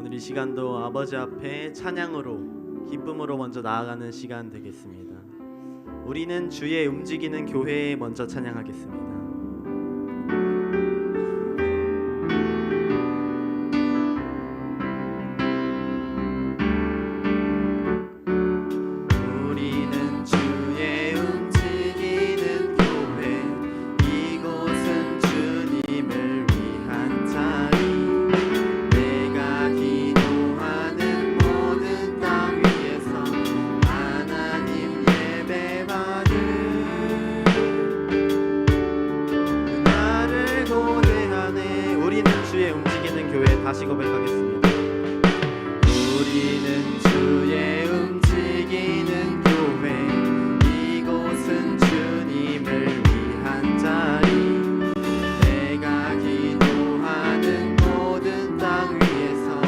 오늘 이 시간도 아버지 앞에 찬양으로 기쁨으로 먼저 나아가는 시간 되겠습니다. 우리는 주의 움직이는 교회에 먼저 찬양하겠습니다. 다시 고백하겠습니다. 우리는 주의 움직이는 교회, 이곳은 주님을 위한 자리. 내가 기도하는 모든 땅 위에서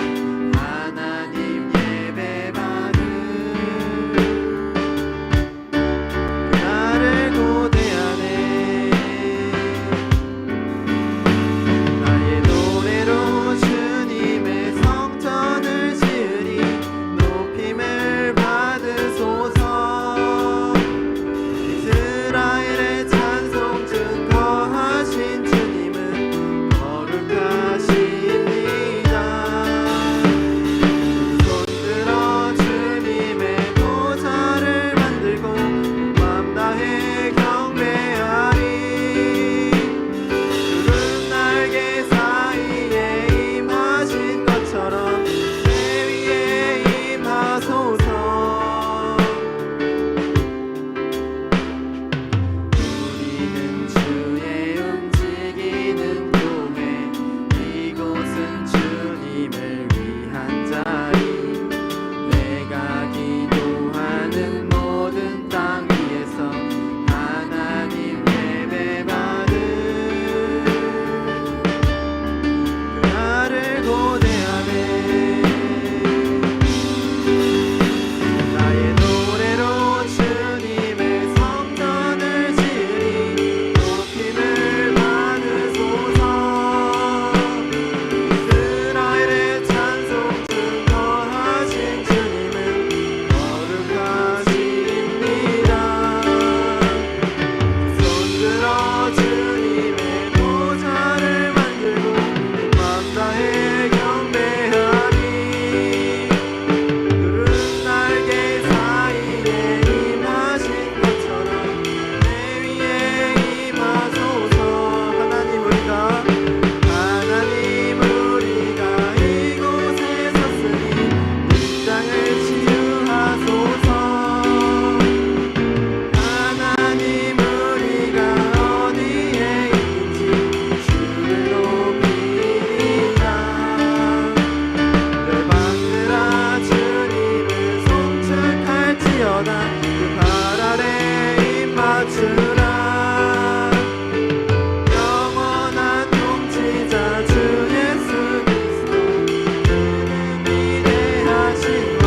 하나님 예배받을 나를 고대하네. 나의 노래로 주님의 성전을 지으리. 높임을 받으소서. 이스라엘의 찬송 증거하신 주님은 거룩하십니다. 손들어 주님의 보좌를 만들고 맘 다해 경배하리. 푸른 날개 사이에 임하신 것처럼 내 위에 임하소서. 우리는 주의 움직이는 교회, 이곳은 주님을 위한 자리. 내가 기도하는 모든 땅 위에서 하나님 예배받을 나를 고대하네. 나의 노래로 주님의 성전을 지으리. 높임을 받으소서. 이스라엘의 찬송 증거하신 주님은 거룩하십니다. 손들어 주님의 보좌를 만들고 맘 다해 경배하리. 푸른 날개 사이에 임하신 것처럼 내 위에 임하소서. 하나님 우리가 이곳에 섰으니 이 땅을 치유하소서. 하나님 우리가 어디에 있는지 주를 높이리라. 열방들아 주님을 송축할지어다. 그 발 아래 입 맞추라. 영원한 통치자 주 예수 그리스도, 그는 위대하신 왕.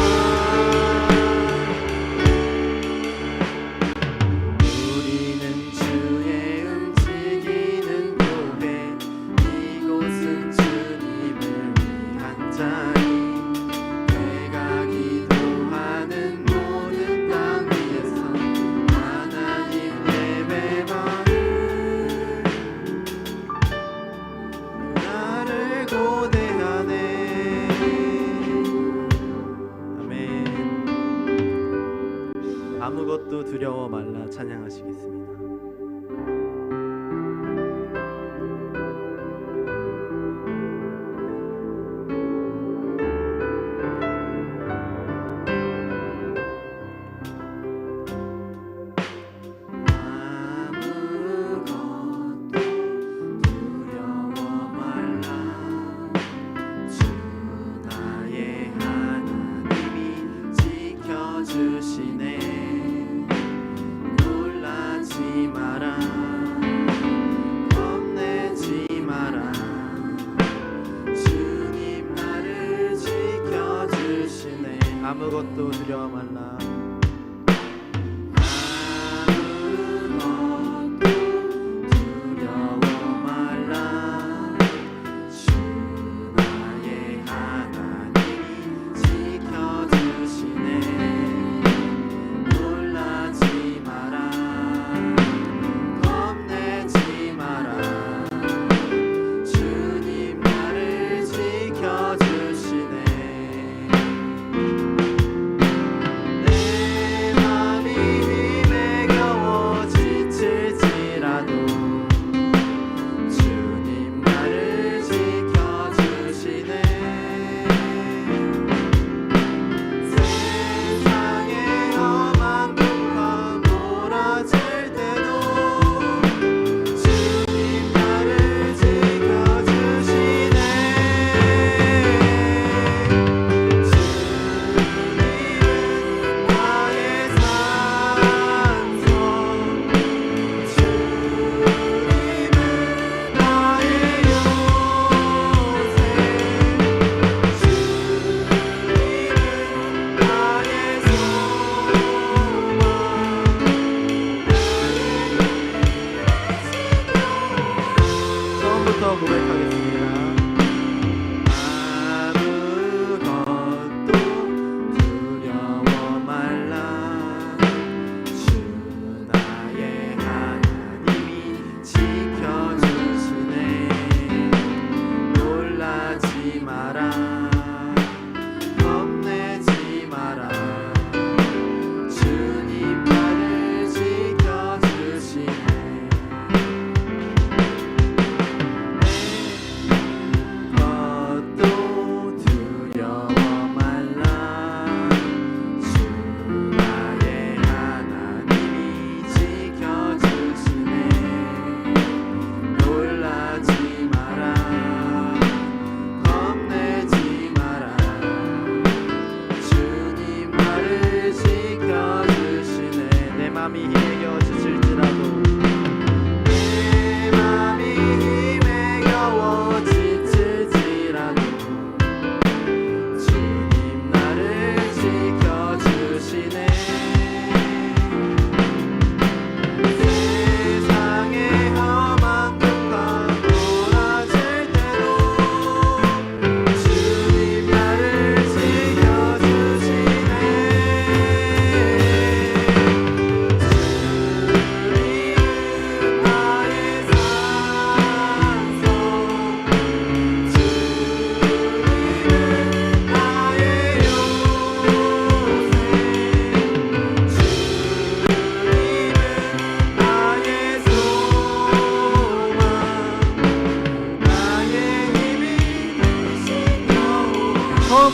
우리는 주의 움직이는 교회, 이곳은 주님을 위한 자리. 내가 기도하는 모든 땅 위에서 하나님 예배받을 나를 고대하네. 아멘. 아무것도 두려워 말라 찬양하시겠습니다. 아무것도 두려워 말라. 주 나의 하나님이 지켜주시네. 놀라지 마라. 겁내지 마라. 주님 나를 지켜주시네. 아무것도 두려워 말라. 두려워 말라. 주 나의 하나님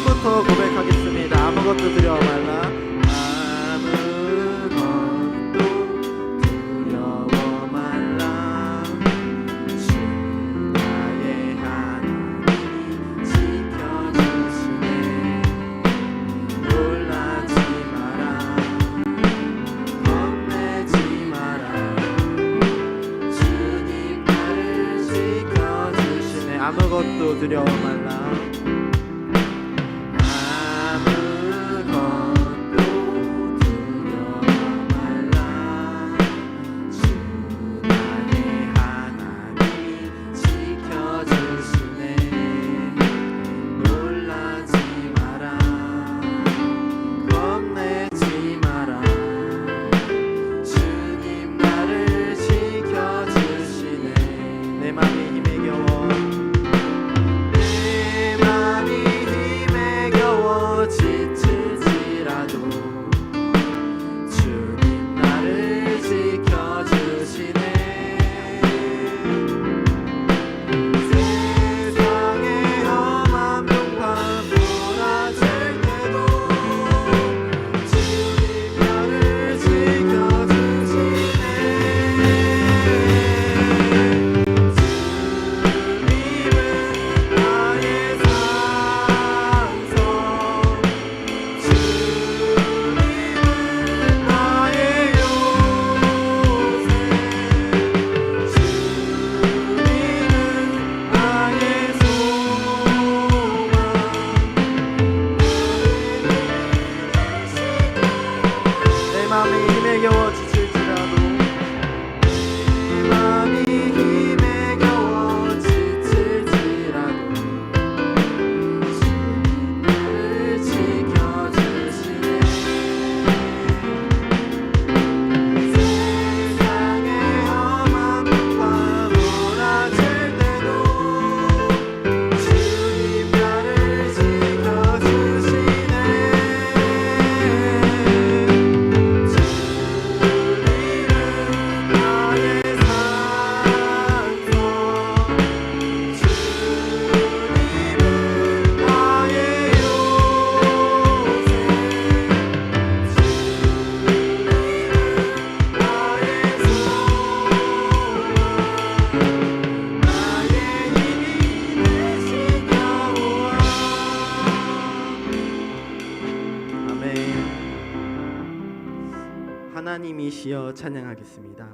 처음부터 고백하겠습니다. 아무것도 두려워 말라. 아무것도 두려워 말라. 주 나의 하나님 지켜주시네. 놀라지 마라. 겁내지 마라. 주님 나를 지켜주시네. 아무것도 두려워 말라. 하나님이시여 찬양하겠습니다.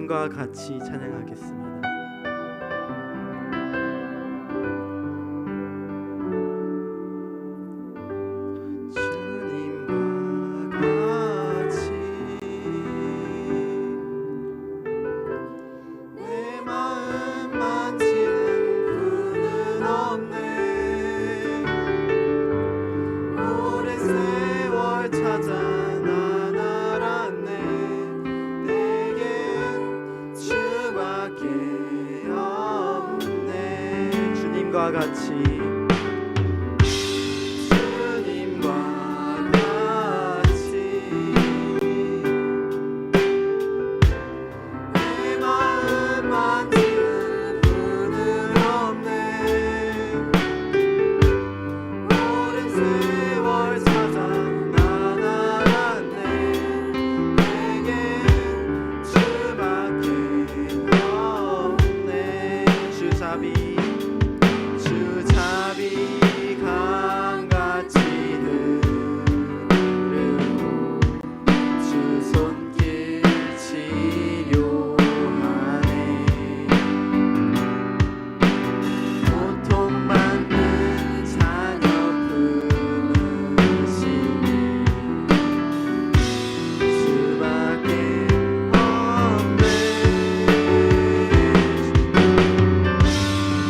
주님과 같이 찬양하겠습니다. 주님과 같이 내 마음 만지는 분은 없네. 오랜 세월 찾아 난 알았네. 내겐 주밖에 없네. 주잡이 강같이 흐르고 주 손길 치료하네. 고통받는 자녀 품으시니 주밖에 없네.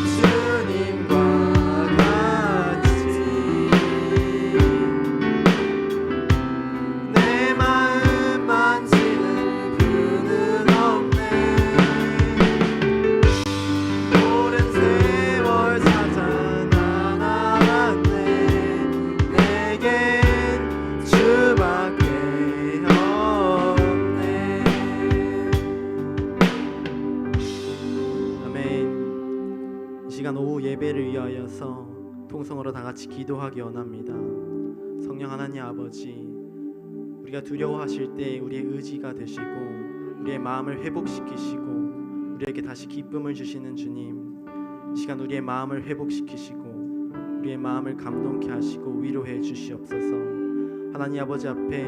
주님과 시간 오후 예배를 위하여서 통성으로 다 같이 기도하기 원합니다. 성령 하나님 아버지, 우리가 두려워하실 때 우리의 의지가 되시고 우리의 마음을 회복시키시고 우리에게 다시 기쁨을 주시는 주님, 이 시간 우리의 마음을 회복시키시고 우리의 마음을 감동케 하시고 위로해 주시옵소서. 하나님 아버지 앞에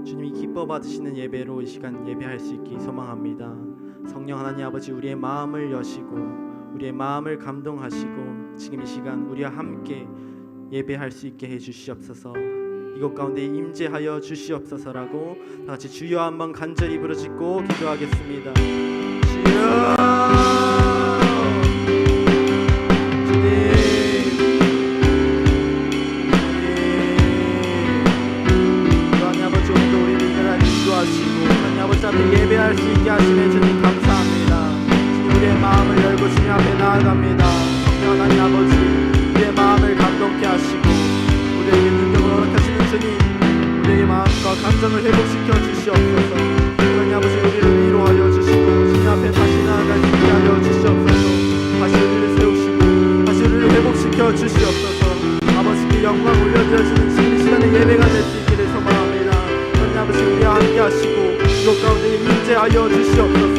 주님이 기뻐 받으시는 예배로 이 시간 예배할 수 있기 소망합니다. 성령 하나님 아버지, 우리의 마음을 여시고 우리의 마음을 감동하시고 지금 이 시간 우리와 함께 예배할 수 있게 해주시옵소서. 이곳 가운데 임재하여 주시옵소서라고 다 같이 주여 한번 간절히 부르짖고 기도하겠습니다. 주여, 하나님 아버지, 오늘도 우리를 하나님 인도하시고 하나님 아버지 앞에 예배할 수 있게 하시는 주님 감사합니다. 우리의 마음을 열고 주님 앞에 나아갑니다. 성령 하나님 아버지, 우리의 마음을 감동케 하시고 우리에게 능력을 허락하시는 주님, 우리의 마음과 감정을 회복시켜 주시옵소서. 하나님 아버지, 우리를 위로하여 주시고 주님 앞에 다시 나아갈 수 있게 하여 주시옵소서. 다시 우리를 세우시고 다시 우리를 회복시켜 주시옵소서. 아버지께 영광 올려드려지는 지금 시간의 예배가 될 수 있기를 소망합니다. 하나님 아버지, 우리와 함께 하시고 이곳 가운데 임재하여 주시옵소서.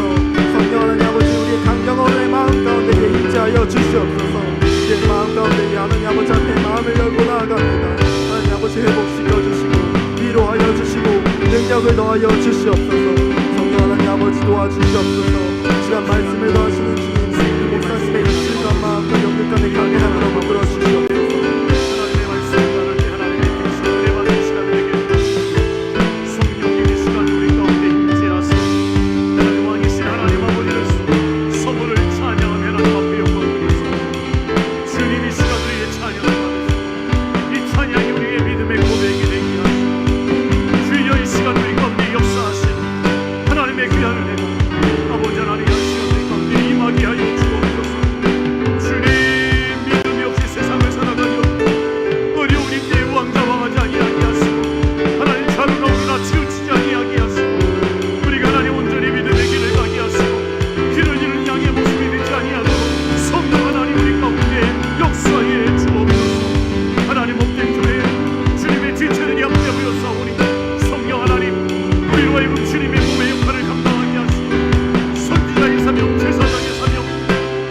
성령 하나님 아버지, 우리의 강경한 마음 가운데 임재하여 주시옵소서. 우리의 마음 가운데 하나님 아버지 앞에 마음을 열고 나아갑니다. 하나님 아버지, 회복시켜 주시고 위로하여 주시고 능력을 더하여 주시옵소서. 성령 하나님 아버지, 도와주시옵소서. 시간 말씀을 더하시는 주님, 목사님의 입술과 마음과 영육간의 강인함으로 만들어 주시옵소서. 하나님의 말씀과 하나님의 백성들의 받은 시간을 내게 성령님 이 시간 우리 가운데 임재하사 하나님 왕이신 하나님 아버지를 서부를 찬양하며 하나님 앞에 영광 드리소서. 주님 이 시간 우리의 찬양을 받으시고 이 찬양이 우리의 믿음의 고백이 되게 하시고 주여 이 시간 우리 가운데 역사하시는 하나님의 귀한 은혜가 아버지 하나님 이 시간 우리 가운데 임하게 하여 주옵소서. 주님, 믿음이 없이 세상을 살아가며 어려운 임대의 왕좌왕하지 아니하게 하시고 하나님 자루가 우리나 치우치지 아니하게 하시고 우리가 하나님 온전히 믿음의 길을 가게 하시고 길을 잃은 양의 모습이 되지 아니하도록 성령 하나님 우리 가운데 역사해 주옵소서. 하나님 못된 교회 주님의 지체들이 함께 모여 싸우니 성령 하나님 우리로 하여금 주님의 몸의 역할을 감당하게 하시고 선지자의 사명, 제사장의 사명,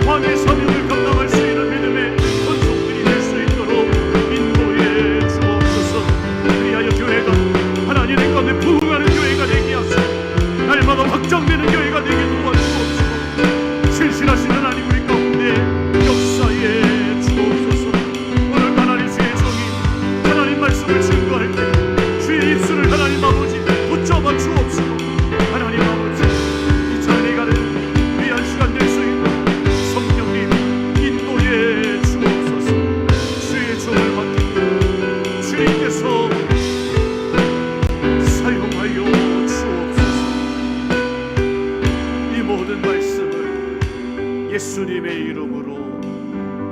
왕의 사명을 감당할 수 있는 믿음의 권속들이 될 수 있도록 인도해 주옵소서. 그리하여 교회가 하나님의 가운데 부흥하는 교회가 되게 하시고 날마다 확장되는 교회가 되게 도와주옵소서. 예수님의 이름으로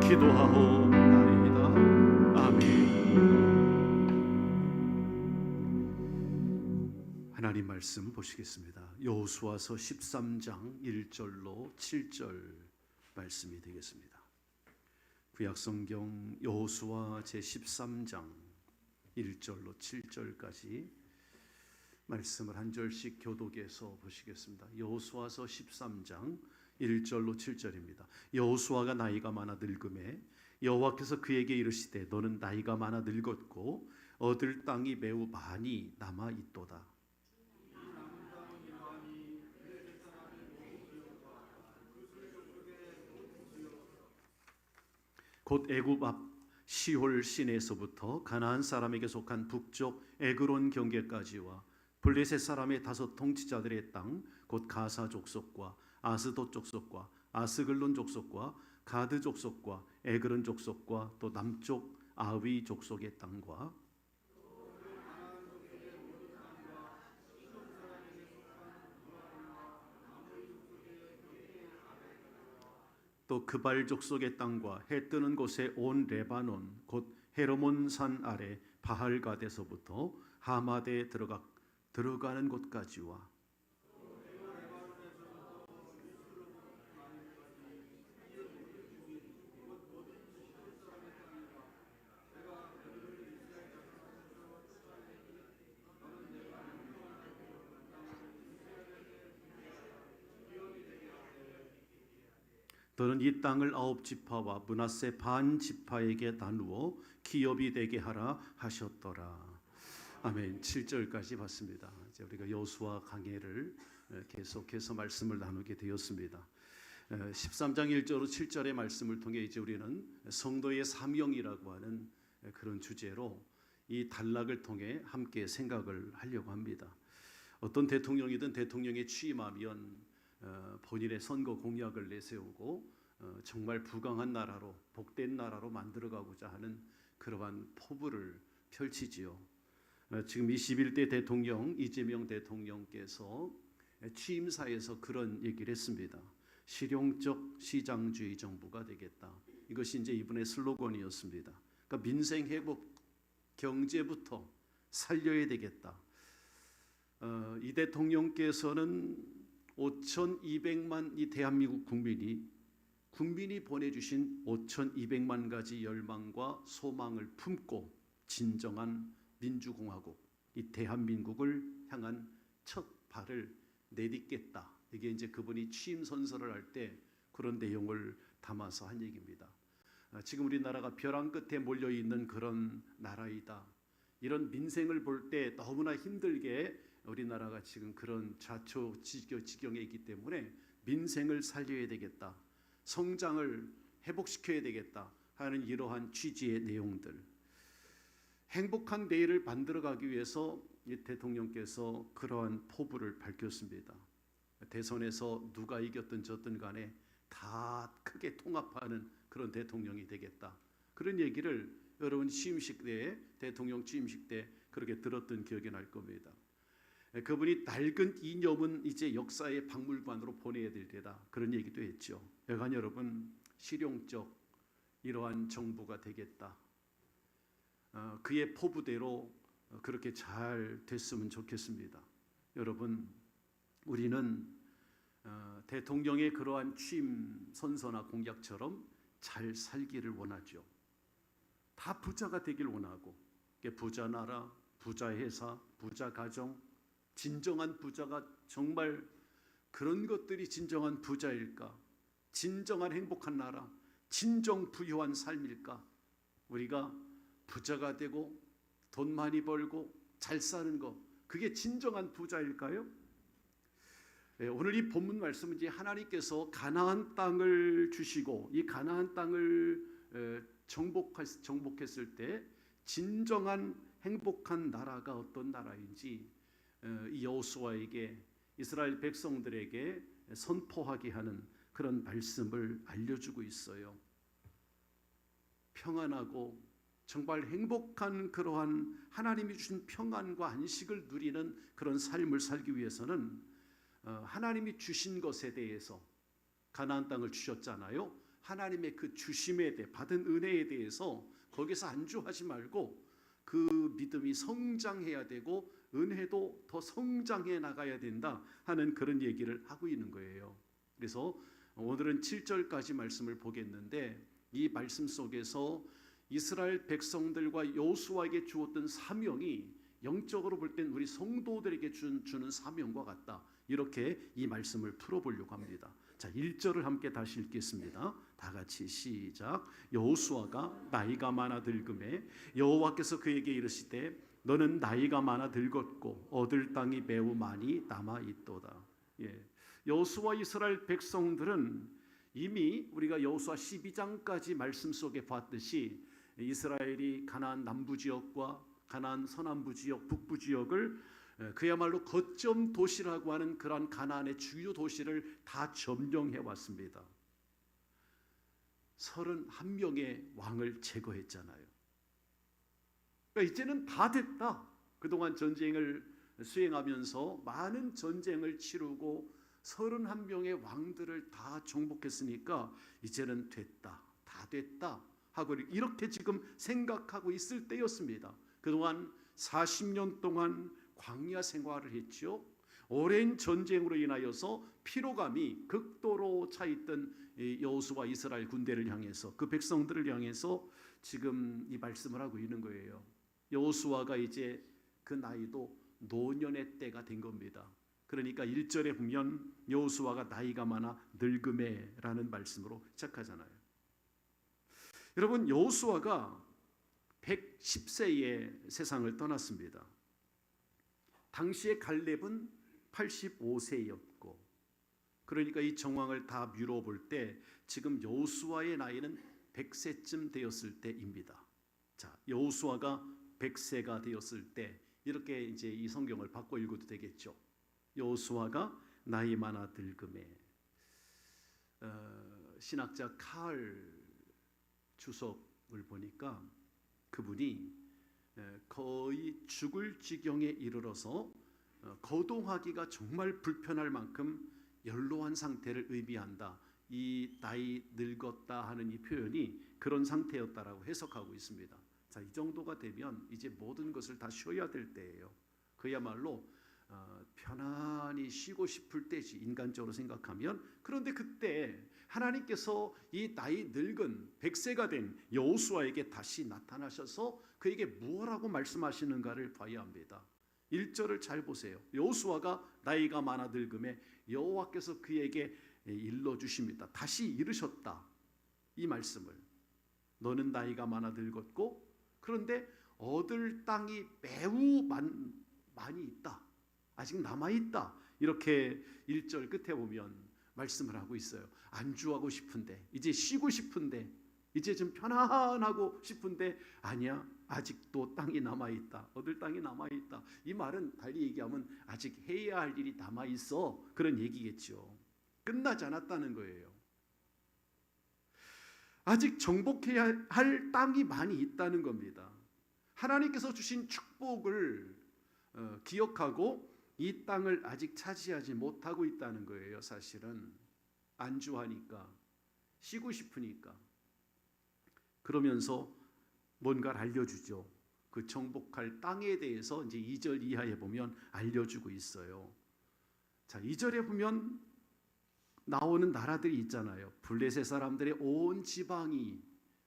기도하옵나이다. 아멘. 하나님 말씀 보시겠습니다. 여호수아서 13장 1절로 7절 말씀이 되겠습니다. 구약성경 여호수아 제13장 1절로 7절까지 말씀을 한 절씩 교독해서 보시겠습니다. 여호수아서 13장 1절로 7절입니다. 여호수아가 나이가 많아 늙음에 여호와께서 그에게 이르시되 너는 나이가 많아 늙었고 얻을 땅이 매우 많이 남아 있도다. 곧 애굽 앞 시홀 시내에서부터 가나안 사람에게 속한 북쪽 에그론 경계까지와 블레셋 사람의 다섯 통치자들의 땅 곧 가사 족속과 아스돗 족속과 아스글론 족속과 가드 족속과 에그론 족속과 또 남쪽 아위 족속의 땅과 또 그발 족속의 땅과 해 뜨는 곳에 온 레바논 곧 헤르몬 산 아래 바할갓에서부터 하마대에 들어가는 곳까지와 너는 이 땅을 9지파와 므낫세 반 지파에게 나누어 기업이 되게 하라 하셨더라. 아멘. 7절까지 봤습니다. 이제 우리가 여호수아 강해를 계속해서 말씀을 나누게 되었습니다. 13장 1절로 7절의 말씀을 통해 이제 우리는 성도의 사명이라고 하는 그런 주제로 이 단락을 통해 함께 생각을 하려고 합니다. 어떤 대통령이든 대통령에 취임하면 본인의 선거 공약을 내세우고 정말 부강한 나라로 복된 나라로 만들어가고자 하는 그러한 포부를 펼치지요. 지금 21대 대통령 이재명 대통령께서 취임사에서 그런 얘기를 했습니다. 실용적 시장주의 정부가 되겠다. 이것이 이제 이분의 슬로건이었습니다. 그러니까 민생 회복, 경제부터 살려야 되겠다. 이 대통령께서는 5,200만 이 대한민국 국민이 보내주신 5,200만 가지 열망과 소망을 품고 진정한 민주공화국 이 대한민국을 향한 첫 발을 내딛겠다. 이게 이제 그분이 취임 선서를 할 때 그런 내용을 담아서 한 얘기입니다. 지금 우리나라가 벼랑 끝에 몰려 있는 그런 나라이다. 이런 민생을 볼 때 너무나 힘들게 우리나라가 지금 그런 좌초지경에 있기 때문에 민생을 살려야 되겠다. 성장을 회복시켜야 되겠다 하는 이러한 취지의 내용들. 행복한 내일을 만들어가기 위해서 이 대통령께서 그러한 포부를 밝혔습니다. 대선에서 누가 이겼든 졌든 간에 다 크게 통합하는 그런 대통령이 되겠다. 그런 얘기를 여러분 취임식 때 대통령 취임식 때 그렇게 들었던 기억이 날 겁니다. 그분이 낡은 이념은 이제 역사의 박물관으로 보내야 될 때다. 그런 얘기도 했죠. 여간 여러분 실용적 이러한 정부가 되겠다. 그의 포부대로 그렇게 잘 됐으면 좋겠습니다. 여러분 우리는 대통령의 그러한 취임 선서나 공약처럼 잘 살기를 원하죠. 다 부자가 되길 원하고 부자 나라, 부자 회사, 부자 가정, 진정한 부자가 정말 그런 것들이 진정한 부자일까? 진정한 행복한 나라, 진정 부유한 삶일까? 우리가 부자가 되고 돈 많이 벌고 잘 사는 거 그게 진정한 부자일까요? 오늘 이 본문 말씀은 이제 하나님께서 가나안 땅을 주시고 이 가나안 땅을 정복했을 때 진정한 행복한 나라가 어떤 나라인지 이 여호수아에게 이스라엘 백성들에게 선포하게 하는 그런 말씀을 알려주고 있어요. 평안하고 정말 행복한 그러한 하나님이 주신 평안과 안식을 누리는 그런 삶을 살기 위해서는 하나님이 주신 것에 대해서 가나안 땅을 주셨잖아요. 하나님의 그 주심에 대해 받은 은혜에 대해서 거기서 안주하지 말고 그 믿음이 성장해야 되고 은혜도 더 성장해 나가야 된다 하는 그런 얘기를 하고 있는 거예요. 그래서 오늘은 7절까지 말씀을 보겠는데 이 말씀 속에서 이스라엘 백성들과 여호수아에게 주었던 사명이 영적으로 볼 땐 우리 성도들에게 주는 사명과 같다. 이렇게 이 말씀을 풀어보려고 합니다. 자, 1절을 함께 다시 읽겠습니다. 다 같이 시작. 여호수아가 나이가 많아 늙음에 여호와께서 그에게 이르시되 너는 나이가 많아 늙었고 얻을 땅이 매우 많이 남아 있도다. 예. 여호수아 이스라엘 백성들은 이미 우리가 여호수아 12장까지 말씀 속에 봤듯이 이스라엘이 가나안 남부 지역과 가나안 서남부 지역, 북부 지역을 그야말로 거점 도시라고 하는 그러한 가나안의 주요 도시를 다 점령해 왔습니다. 31명의 왕을 제거했잖아요. 그러니까 이제는 다 됐다. 그동안 전쟁을 수행하면서 많은 전쟁을 치르고 31명의 왕들을 다 정복했으니까 이제는 됐다. 다 됐다 하고 이렇게 지금 생각하고 있을 때였습니다. 그동안 40년 동안 광야 생활을 했죠. 오랜 전쟁으로 인하여서 피로감이 극도로 차 있던 여호수아 이스라엘 군대를 향해서 그 백성들을 향해서 지금 이 말씀을 하고 있는 거예요. 여호수아가 이제 그 나이도 노년의 때가 된 겁니다. 그러니까 1절에 보면 여호수아가 나이가 많아 늙음에라는 말씀으로 시작하잖아요. 여러분, 여호수아가 110세에 세상을 떠났습니다. 당시에 갈렙은 85세였고, 그러니까 이 정황을 다 미뤄 볼 때 지금 여호수아의 나이는 100세쯤 되었을 때입니다. 자, 여호수아가 100세가 되었을 때 이렇게 이제 이 성경을 바꿔 읽어도 되겠죠. 여호수아가 나이 많아 늙음에. 신학자 칼 주석을 보니까 그분이 거의 죽을 지경에 이르러서 거동하기가 정말 불편할 만큼 연로한 상태를 의미한다. 이 나이 늙었다 하는 이 표현이 그런 상태였다라고 해석하고 있습니다. 자, 이 정도가 되면 이제 모든 것을 다 쉬어야 될 때예요. 그야말로 편안히 쉬고 싶을 때지, 인간적으로 생각하면. 그런데 그때 하나님께서 이 나이 늙은 100세가 된 여호수아에게 다시 나타나셔서 그에게 무엇라고 말씀하시는가를 봐야 합니다. 1절을 잘 보세요. 여호수아가 나이가 많아 늙음에 여호와께서 그에게 일러주십니다. 다시 이르셨다. 이 말씀을. 너는 나이가 많아 늙었고 그런데 얻을 땅이 매우 많이 있다. 아직 남아있다. 이렇게 1절 끝에 보면 말씀을 하고 있어요. 안주하고 싶은데, 이제 쉬고 싶은데, 이제 좀 편안하고 싶은데 아니야, 아직도 땅이 남아있다. 얻을 땅이 남아있다. 이 말은 달리 얘기하면 아직 해야 할 일이 남아있어, 그런 얘기겠죠. 끝나지 않았다는 거예요. 아직 정복해야 할 땅이 많이 있다는 겁니다. 하나님께서 주신 축복을 기억하고 이 땅을 아직 차지하지 못하고 있다는 거예요. 사실은 안주하니까, 쉬고 싶으니까. 그러면서 뭔가를 알려주죠. 그 정복할 땅에 대해서 이제 2절 이하에 보면 알려주고 있어요. 자, 2절에 보면 나오는 나라들이 있잖아요. 블레셋 사람들의 온 지방이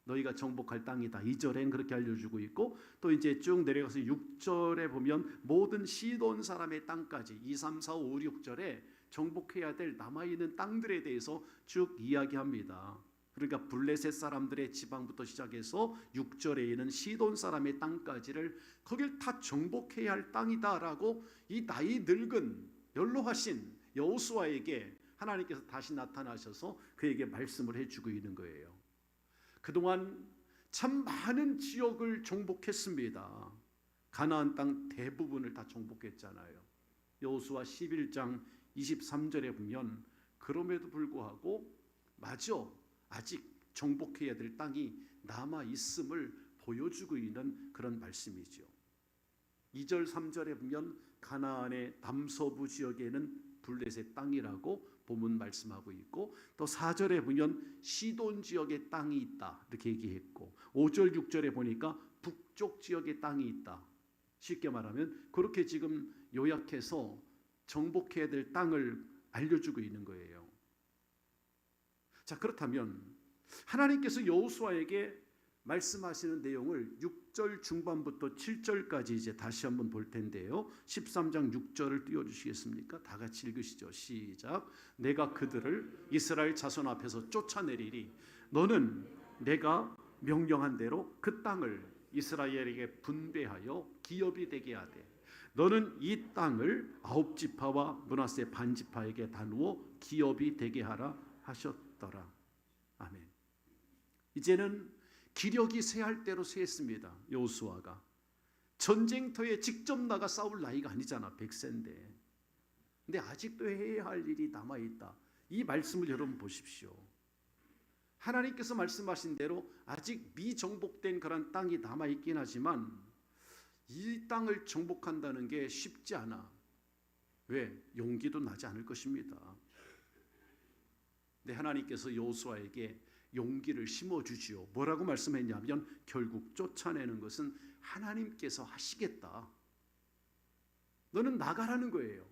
너희가 정복할 땅이다. 2절엔 그렇게 알려주고 있고, 또 이제 쭉 내려가서 6절에 보면 모든 시돈 사람의 땅까지 2, 3, 4, 5, 6절에 정복해야 될 남아있는 땅들에 대해서 쭉 이야기합니다. 그러니까 블레셋 사람들의 지방부터 시작해서 6절에 있는 시돈 사람의 땅까지를 거길 다 정복해야 할 땅이다라고 이 나이 늙은 연로하신 여호수아에게 하나님께서 다시 나타나셔서 그에게 말씀을 해주고 있는 거예요. 그동안 참 많은 지역을 정복했습니다. 가나안 땅 대부분을 다 정복했잖아요. 여호수아 11장 23절에 보면 그럼에도 불구하고 마저 아직 정복해야 될 땅이 남아 있음을 보여주고 있는 그런 말씀이죠. 2절 3절에 보면 가나안의 남서부 지역에는 블레셋 땅이라고 본문 말씀하고 있고, 또 4절에 보면 시돈 지역의 땅이 있다 이렇게 얘기했고, 5절 6절에 보니까 북쪽 지역의 땅이 있다. 쉽게 말하면 그렇게 지금 요약해서 정복해야 될 땅을 알려주고 있는 거예요. 자, 그렇다면 하나님께서 여호수아에게 말씀하시는 내용을 6절 중반부터 7절까지 이제 다시 한번 볼 텐데요. 13장 6절을 띄워주시겠습니까? 다 같이 읽으시죠. 시작. 내가 그들을 이스라엘 자손 앞에서 쫓아내리리. 너는 내가 명령한 대로 그 땅을 이스라엘에게 분배하여 기업이 되게 하되, 너는 이 땅을 아홉 지파와 므낫세 반 지파에게 나누어 기업이 되게 하라 하셨더라. 아멘. 이제는 기력이 쇠할 대로 쇠했습니다. 여호수아가 전쟁터에 직접 나가 싸울 나이가 아니잖아. 100세인데. 근데 아직도 해야 할 일이 남아있다. 이 말씀을 여러분 보십시오. 하나님께서 말씀하신 대로 아직 미정복된 그런 땅이 남아있긴 하지만 이 땅을 정복한다는 게 쉽지 않아. 왜? 용기도 나지 않을 것입니다. 근데 하나님께서 여호수아에게 용기를 심어주지요. 뭐라고 말씀했냐면 결국 쫓아내는 것은 하나님께서 하시겠다. 너는 나가라는 거예요.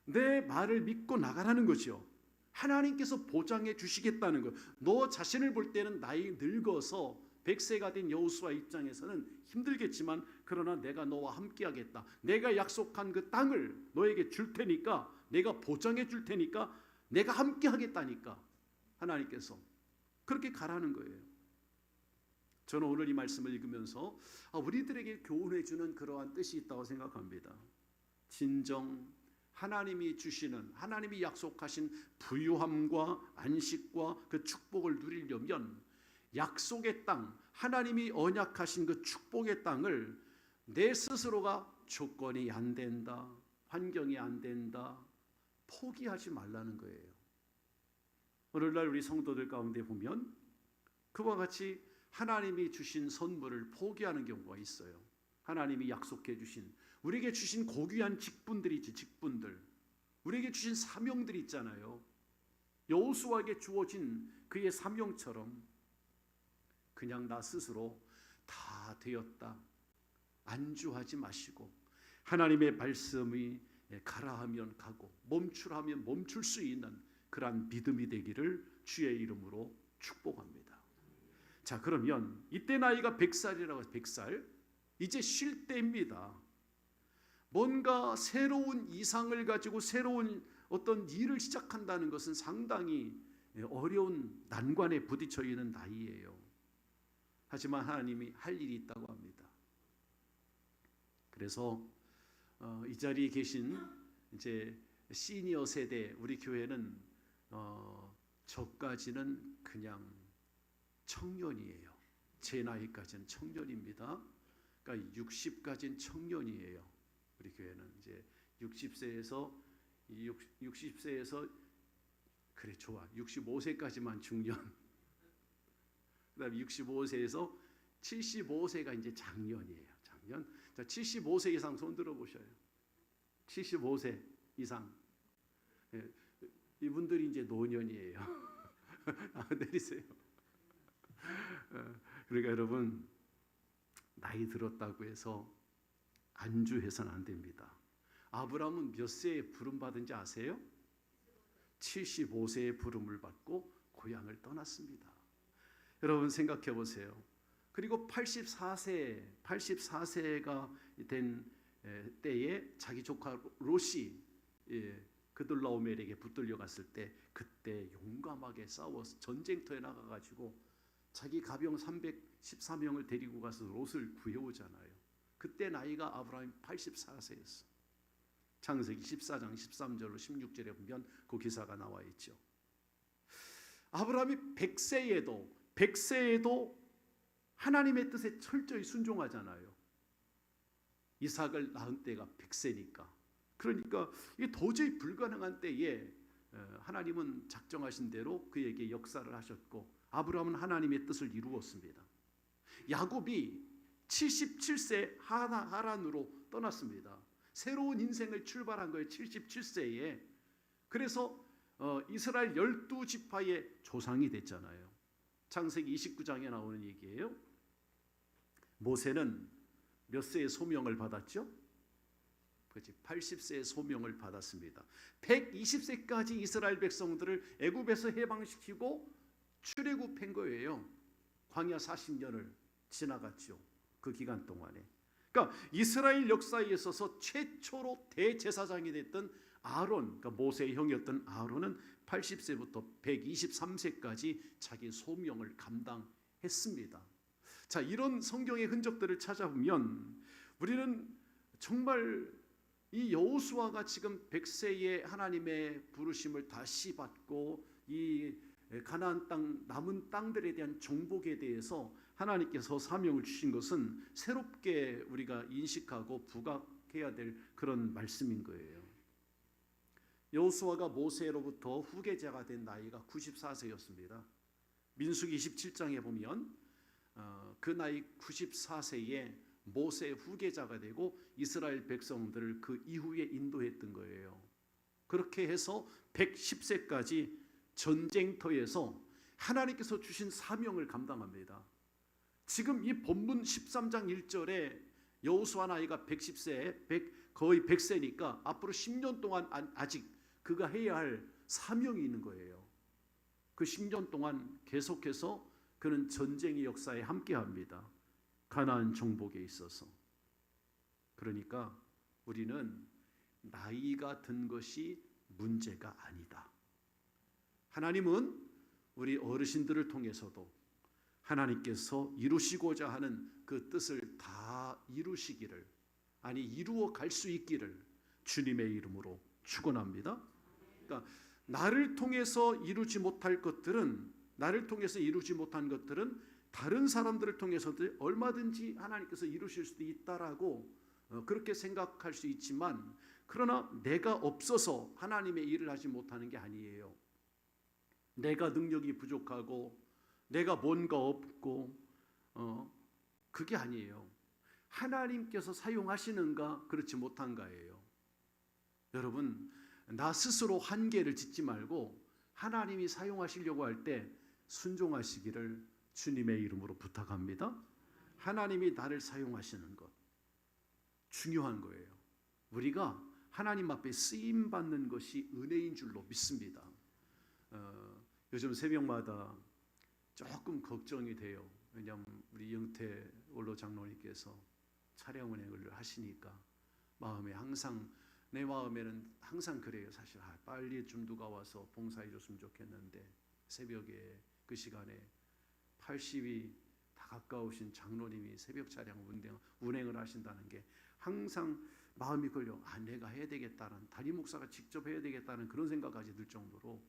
내 말을 믿고 나가라는 거죠. 하나님께서 보장해 주시겠다는 거. 너 자신을 볼 때는 나이 늙어서 100세가 된 여호수아 입장에서는 힘들겠지만, 그러나 내가 너와 함께 하겠다. 내가 약속한 그 땅을 너에게 줄 테니까, 내가 보장해 줄 테니까, 내가 함께 하겠다니까. 하나님께서 그렇게 가라는 거예요. 저는 오늘 이 말씀을 읽으면서 우리들에게 교훈해 주는 그러한 뜻이 있다고 생각합니다. 진정 하나님이 주시는, 하나님이 약속하신 부유함과 안식과 그 축복을 누리려면 약속의 땅, 하나님이 언약하신 그 축복의 땅을 내 스스로가 조건이 안 된다, 환경이 안 된다, 포기하지 말라는 거예요. 오늘날 우리 성도들 가운데 보면 그와 같이 하나님이 주신 선물을 포기하는 경우가 있어요. 하나님이 약속해 주신, 우리에게 주신 고귀한 직분들이 있지, 직분들. 우리에게 주신 사명들이 있잖아요. 여호수아에게 주어진 그의 사명처럼 그냥 나 스스로 다 되었다, 안주하지 마시고 하나님의 말씀이 가라 하면 가고 멈추라면 멈출 수 있는 그러한 믿음이 되기를 주의 이름으로 축복합니다. 자, 그러면 이때 나이가 100살이라고 해서 100살, 이제 쉴 때입니다. 뭔가 새로운 이상을 가지고 새로운 어떤 일을 시작한다는 것은 상당히 어려운 난관에 부딪혀 있는 나이예요. 하지만 하나님이 할 일이 있다고 합니다. 그래서 이 자리에 계신 이제 시니어 세대, 우리 교회는 저까지는 그냥 청년이에요. 제 나이까지는 청년입니다. 그러니까 60까지는 청년이에요. 우리 교회는 이제 60세에서 그래 좋아. 65세까지만 중년. 그다음에 65세에서 75세가 이제 장년이에요. 장년. 자, 75세 이상 손 들어 보셔요. 75세 이상. 예, 이분들이 이제 노년이에요. 내리세요. 그러니까 여러분, 나이 들었다고 해서 안주해서는 안 됩니다. 아브라함은 몇 세에 부름 받은지 아세요? 75세에 부름을 받고 고향을 떠났습니다. 여러분 생각해 보세요. 그리고 84세가 된 때에 자기 조카 롯이 그들라오멜에게 붙들려 갔을 때, 그때 용감하게 싸워서 전쟁터에 나가가지고 자기 가병 314명을 데리고 가서 롯을 구해오잖아요. 그때 나이가 아브라함이 84세였어. 창세기 14장 13절로 16절에 보면 그 기사가 나와 있죠. 아브라함이 100세에도 하나님의 뜻에 철저히 순종하잖아요. 이삭을 낳은 때가 100세니까. 그러니까 이게 도저히 불가능한 때에 하나님은 작정하신 대로 그에게 역사를 하셨고, 아브라함은 하나님의 뜻을 이루었습니다. 야곱이 77세 하란으로 떠났습니다. 새로운 인생을 출발한 거예요. 77세에. 그래서 이스라엘 12지파의 조상이 됐잖아요. 창세기 29장에 나오는 얘기예요. 모세는 몇 세의 소명을 받았죠? 그렇지, 80세의 소명을 받았습니다. 120세까지 이스라엘 백성들을 애굽에서 해방시키고 출애굽한 거예요. 광야 40년을 지나갔죠. 그 기간 동안에. 그러니까 이스라엘 역사에 있어서 최초로 대제사장이 됐던 아론, 그러니까 모세의 형이었던 아론은 80세부터 123세까지 자기 소명을 감당했습니다. 자, 이런 성경의 흔적들을 찾아보면 우리는 정말 이 여호수아가 지금 100세의 하나님의 부르심을 다시 받고 이 가나안 땅 남은 땅들에 대한 정복에 대해서 하나님께서 사명을 주신 것은 새롭게 우리가 인식하고 부각해야 될 그런 말씀인 거예요. 여호수아가 모세로부터 후계자가 된 나이가 94세였습니다. 민수기 27장에 보면 그 나이 94세에 모세의 후계자가 되고 이스라엘 백성들을 그 이후에 인도했던 거예요. 그렇게 해서 110세까지 전쟁터에서 하나님께서 주신 사명을 감당합니다. 지금 이 본문 13장 1절에 여호수아 나이가 110세, 거의 100세니까 앞으로 10년 동안 아직 그가 해야 할 사명이 있는 거예요. 그 10년 동안 계속해서 그는 전쟁의 역사에 함께합니다. 가나안 정복에 있어서. 그러니까 우리는 나이가 든 것이 문제가 아니다. 하나님은 우리 어르신들을 통해서도 하나님께서 이루시고자 하는 그 뜻을 다 이루시기를, 아니 이루어 갈 수 있기를 주님의 이름으로 축원합니다. 그러니까 나를 통해서 이루지 못할 것들은, 나를 통해서 이루지 못한 것들은 다른 사람들을 통해서도 얼마든지 하나님께서 이루실 수도 있다라고 그렇게 생각할 수 있지만, 그러나 내가 없어서 하나님의 일을 하지 못하는 게 아니에요. 내가 능력이 부족하고 내가 뭔가 없고 그게 아니에요. 하나님께서 사용하시는가 그렇지 못한가예요. 여러분, 나 스스로 한계를 짓지 말고 하나님이 사용하시려고 할 때 순종하시기를 주님의 이름으로 부탁합니다. 하나님이 나를 사용하시는 것 중요한 거예요. 우리가 하나님 앞에 쓰임 받는 것이 은혜인 줄로 믿습니다. 요즘 새벽마다 조금 걱정이 돼요. 왜냐하면 우리 영태 원로 장로님께서 차량 운행을 하시니까 마음에 항상, 내 마음에는 항상 그래요. 사실 빨리 좀 누가 와서 봉사해 줬으면 좋겠는데, 새벽에 그 시간에 80이 다 가까우신 장로님이 새벽 차량 운행을 하신다는 게 항상 마음이 걸려. 내가 해야 되겠다는, 담임 목사가 직접 해야 되겠다는 그런 생각까지 들 정도로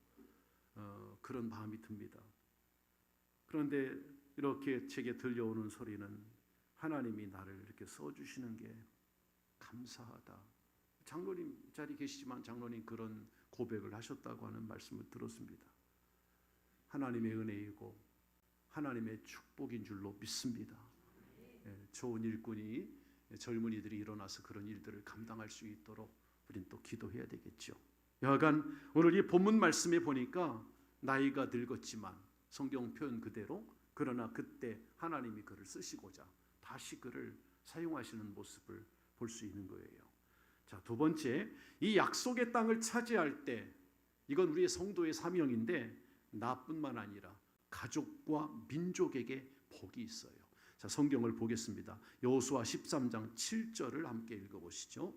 그런 마음이 듭니다. 그런데 이렇게 제게 들려오는 소리는 하나님이 나를 이렇게 써주시는 게 감사하다. 장로님 자리 계시지만 장로님 그런 고백을 하셨다고 하는 말씀을 들었습니다. 하나님의 은혜이고 하나님의 축복인 줄로 믿습니다. 좋은 일꾼이, 젊은이들이 일어나서 그런 일들을 감당할 수 있도록 우린 또 기도해야 되겠죠. 여하간 오늘 이 본문 말씀에 보니까 나이가 늙었지만 성경 표현 그대로, 그러나 그때 하나님이 그를 쓰시고자 다시 그를 사용하시는 모습을 볼 수 있는 거예요. 자, 두 번째, 이 약속의 땅을 차지할 때, 이건 우리의 성도의 사명인데 나뿐만 아니라 가족과 민족에게 복이 있어요. 자, 성경을 보겠습니다. 여호수아 13장 7절을 함께 읽어보시죠.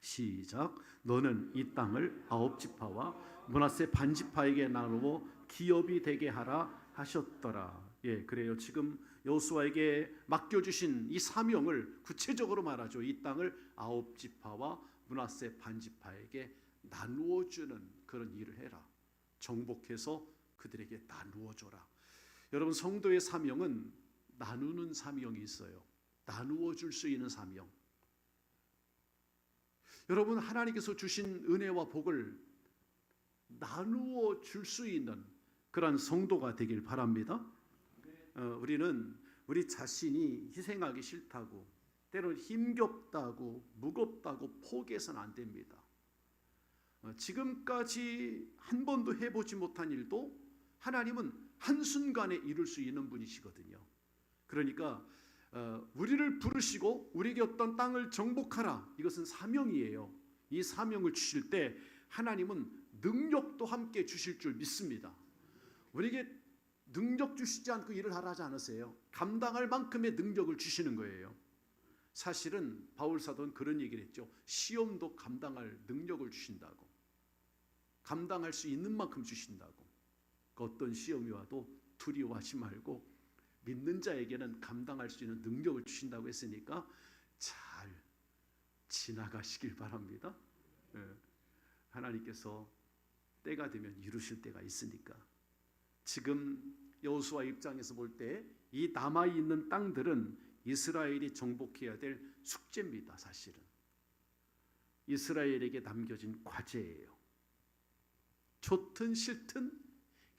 시작. 너는 이 땅을 9지파와 므낫세 반지파에게 나누어 기업이 되게 하라 하셨더라. 그래요. 지금 여호수아에게 맡겨주신 이 사명을 구체적으로 말하죠. 이 땅을 9지파와 므낫세 반지파에게 나누어 주는 그런 일을 해라. 정복해서 그들에게 나누어 줘라. 여러분, 성도의 사명은 나누는 사명이 있어요. 나누어 줄 수 있는 사명. 여러분, 하나님께서 주신 은혜와 복을 나누어 줄 수 있는 그런 성도가 되길 바랍니다. 우리는 우리 자신이 희생하기 싫다고, 때로는 힘겹다고 무겁다고 포기해서는 안 됩니다. 지금까지 한 번도 해보지 못한 일도 하나님은 한순간에 이룰 수 있는 분이시거든요. 그러니까 우리를 부르시고 우리에게 어떤 땅을 정복하라, 이것은 사명이에요. 이 사명을 주실 때 하나님은 능력도 함께 주실 줄 믿습니다. 우리에게 능력 주시지 않고 일을 하라 하지 않으세요? 감당할 만큼의 능력을 주시는 거예요. 사실은 바울 사도는 그런 얘기를 했죠. 시험도 감당할 능력을 주신다고. 감당할 수 있는 만큼 주신다고. 어떤 시험이 와도 두려워하지 말고 믿는 자에게는 감당할 수 있는 능력을 주신다고 했으니까 잘 지나가시길 바랍니다. 하나님께서 때가 되면 이루실 때가 있으니까. 지금 여호수아 입장에서 볼 때 이 남아있는 땅들은 이스라엘이 정복해야 될 숙제입니다. 사실은 이스라엘에게 남겨진 과제예요. 좋든 싫든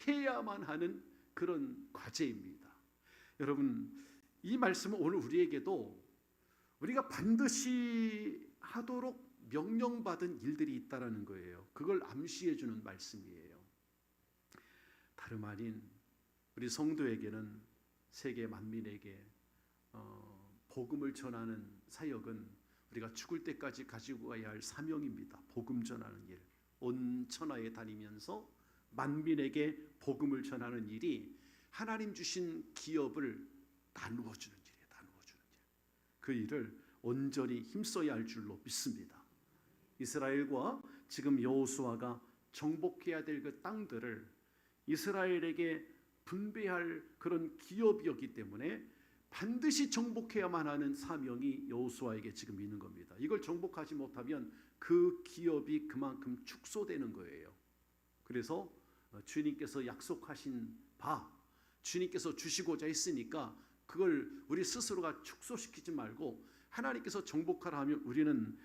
해야만 하는 그런 과제입니다. 여러분, 이 말씀은 오늘 우리에게도 우리가 반드시 하도록 명령받은 일들이 있다라는 거예요. 그걸 암시해 주는 말씀이에요. 다름 아닌 우리 성도에게는 세계 만민에게 복음을 전하는 사역은 우리가 죽을 때까지 가지고 가야 할 사명입니다. 복음 전하는 일, 온 천하에 다니면서 만민에게 복음을 전하는 일이 하나님 주신 기업을 나누어 주는 일이에요. 나누어 주는 일. 그 일을 온전히 힘써야 할 줄로 믿습니다. 이스라엘과 지금 여호수아가 정복해야 될 그 땅들을 이스라엘에게 분배할 그런 기업이었기 때문에 반드시 정복해야만 하는 사명이 여호수아에게 지금 있는 겁니다. 이걸 정복하지 못하면 그 기업이 그만큼 축소되는 거예요. 그래서 주님께서 약속하신 바, 주님께서 주시고자 했으니까 그걸 우리 스스로가 축소시키지 말고 하나님께서 정복하라 하면 우리는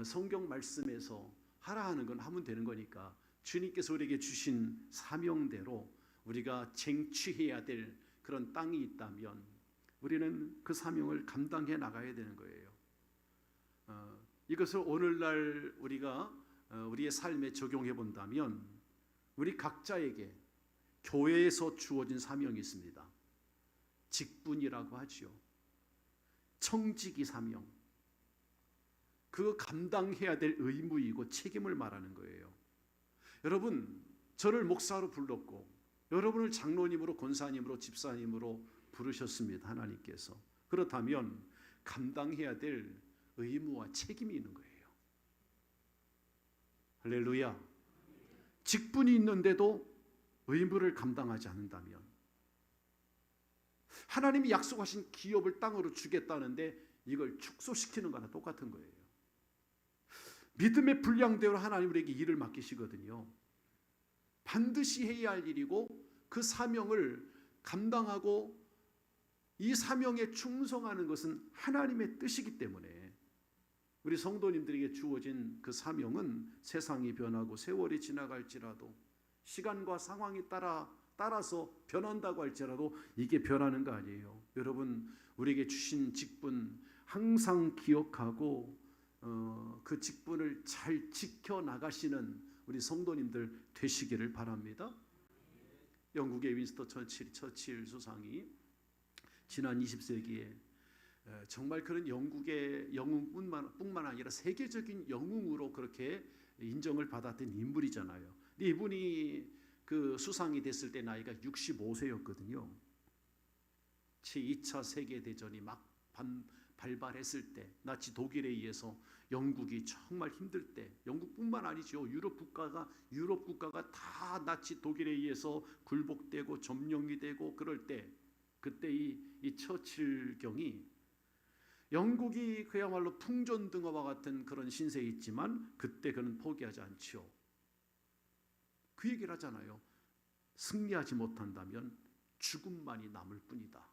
성경 말씀에서 하라 하는 건 하면 되는 거니까 주님께서 우리에게 주신 사명대로 우리가 쟁취해야 될 그런 땅이 있다면 우리는 그 사명을 감당해 나가야 되는 거예요. 이것을 오늘날 우리가 우리의 삶에 적용해 본다면 우리 각자에게 교회에서 주어진 사명이 있습니다. 직분이라고 하지요. 청지기 사명. 그거 감당해야 될 의무이고 책임을 말하는 거예요. 여러분, 저를 목사로 불렀고 여러분을 장로님으로 권사님으로 집사님으로 부르셨습니다. 하나님께서. 그렇다면 감당해야 될 의무와 책임이 있는 거예요. 할렐루야. 직분이 있는데도 의무를 감당하지 않는다면 하나님이 약속하신 기업을 땅으로 주겠다는데 이걸 축소시키는 거나 똑같은 거예요. 믿음의 분량대로 하나님 우리에게 일을 맡기시거든요. 반드시 해야 할 일이고 그 사명을 감당하고 이 사명에 충성하는 것은 하나님의 뜻이기 때문에 우리 성도님들에게 주어진 그 사명은 세상이 변하고 세월이 지나갈지라도 시간과 상황이 따라서 변한다고 할지라도 이게 변하는 거 아니에요. 여러분, 우리에게 주신 직분 항상 기억하고 그 직분을 잘 지켜나가시는 우리 성도님들 되시기를 바랍니다. 영국의 윈스턴 처칠 수상이 지난 20세기에 정말 그런 영국의 영웅뿐만 아니라 세계적인 영웅으로 그렇게 인정을 받았던 인물이잖아요. 근데 이분이 그 수상이 됐을 때 나이가 65세였거든요. 제2차 세계대전이 막 발발했을 때 나치 독일에 의해서 영국이 정말 힘들 때, 영국뿐만 아니죠. 유럽 국가가 다 나치 독일에 의해서 굴복되고 점령이 되고 그럴 때 그때 이 처칠 경이 영국이 그야말로 풍전등화와 같은 그런 신세에 있지만 그때 그는 포기하지 않죠. 그 얘기를 하잖아요. 승리하지 못한다면 죽음만이 남을 뿐이다.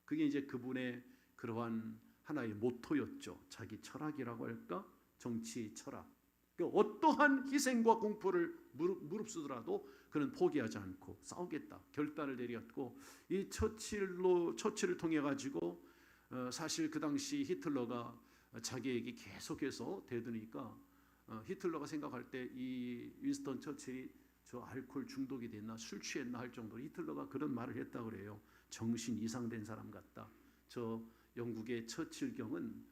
그게 이제 그분의 그러한 하나의 모토였죠. 자기 철학이라고 할까? 정치 철학. 그러니까 어떠한 희생과 공포를 무릅쓰더라도 그는 포기하지 않고 싸우겠다 결단을 내렸고 이 처칠을 통해 가지고 사실 그 당시 히틀러가 자기에게 계속해서 대드니까 히틀러가 생각할 때 이 윈스턴 처칠이 저 알코올 중독이 됐나 술 취했나 할 정도로 히틀러가 그런 말을 했다고 그래요. 정신 이상된 사람 같다. 저 영국의 처칠경은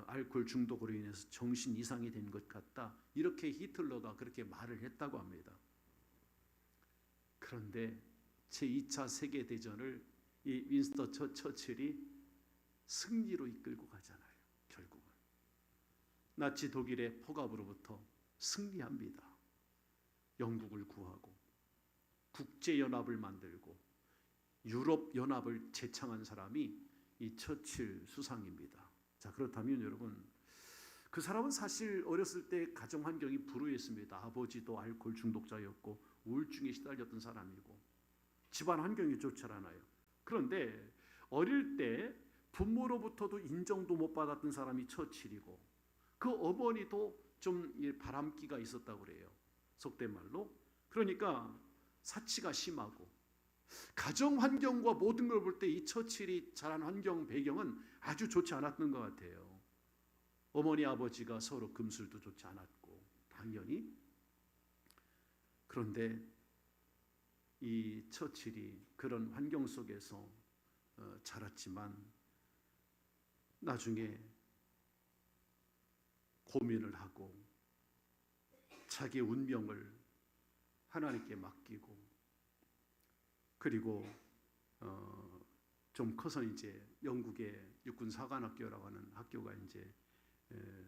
알코올 중독으로 인해서 정신 이상이 된 것 같다. 이렇게 히틀러가 그렇게 말을 했다고 합니다. 그런데 제2차 세계대전을 이 윈스턴 처칠이 승리로 이끌고 가잖아요. 결국은 나치 독일의 포갑으로부터 승리합니다. 영국을 구하고 국제연합을 만들고 유럽연합을 제창한 사람이 이 처칠 수상입니다. 자, 그렇다면 여러분, 그 사람은 사실 어렸을 때 가정 환경이 불우했습니다. 아버지도 알코올 중독자였고 우울증에 시달렸던 사람이고 집안 환경이 좋지 않아요. 그런데 어릴 때 부모로부터도 인정도 못 받았던 사람이 처칠이고 그 어머니도 좀 바람기가 있었다고 그래요. 속된 말로. 그러니까 사치가 심하고 가정 환경과 모든 걸 볼 때 이 처칠이 자란 환경 배경은 아주 좋지 않았던 것 같아요. 어머니 아버지가 서로 금술도 좋지 않았고 당연히. 그런데 이 처칠이 그런 환경 속에서 자랐지만 나중에 고민을 하고 자기의 운명을 하나님께 맡기고 그리고 좀 커서 이제 영국의 육군 사관학교라고 하는 학교가 이제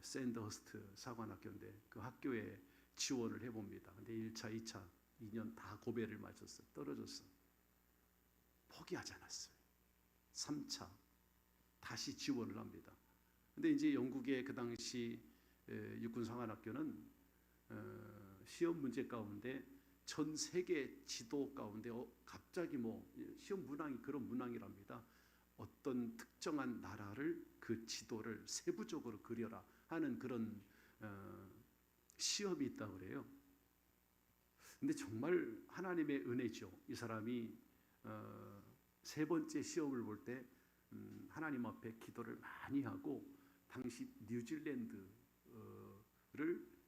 샌더허스트 사관학교인데 그 학교에 지원을 해봅니다. 근데 1차, 2차, 2년 다 고배를 맞았어요. 떨어졌어요. 포기하지 않았어요. 3차 다시 지원을 합니다. 근데 이제 영국의 그 당시 육군 사관학교는 시험 문제 가운데 전 세계 지도 가운데 갑자기 시험 문항이 그런 문항이랍니다. 어떤 특정한 나라를 그 지도를 세부적으로 그려라 하는 그런 시험이 있다고 그래요. 근데 정말 하나님의 은혜죠. 이 사람이 세 번째 시험을 볼 때 하나님 앞에 기도를 많이 하고 당시 뉴질랜드를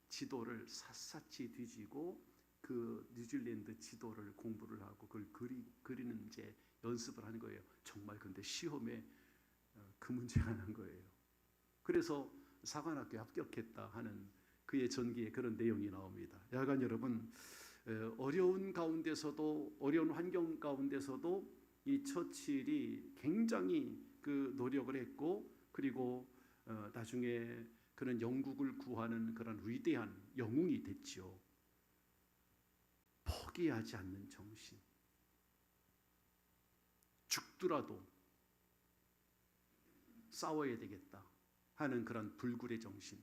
지도를 샅샅이 뒤지고 그 뉴질랜드 지도를 공부를 하고 그걸 그리는 이제 연습을 한 거예요. 정말 근데 시험에 그 문제가 난 거예요. 그래서 사관학교에 합격했다 하는 그의 전기에 그런 내용이 나옵니다. 야간 여러분, 어려운 가운데서도 어려운 환경 가운데서도 이 처칠이 굉장히 그 노력을 했고 그리고 나중에 그는 영국을 구하는 그런 위대한 영웅이 됐지요. 포기하지 않는 정신. 죽더라도 싸워야 되겠다 하는 그런 불굴의 정신.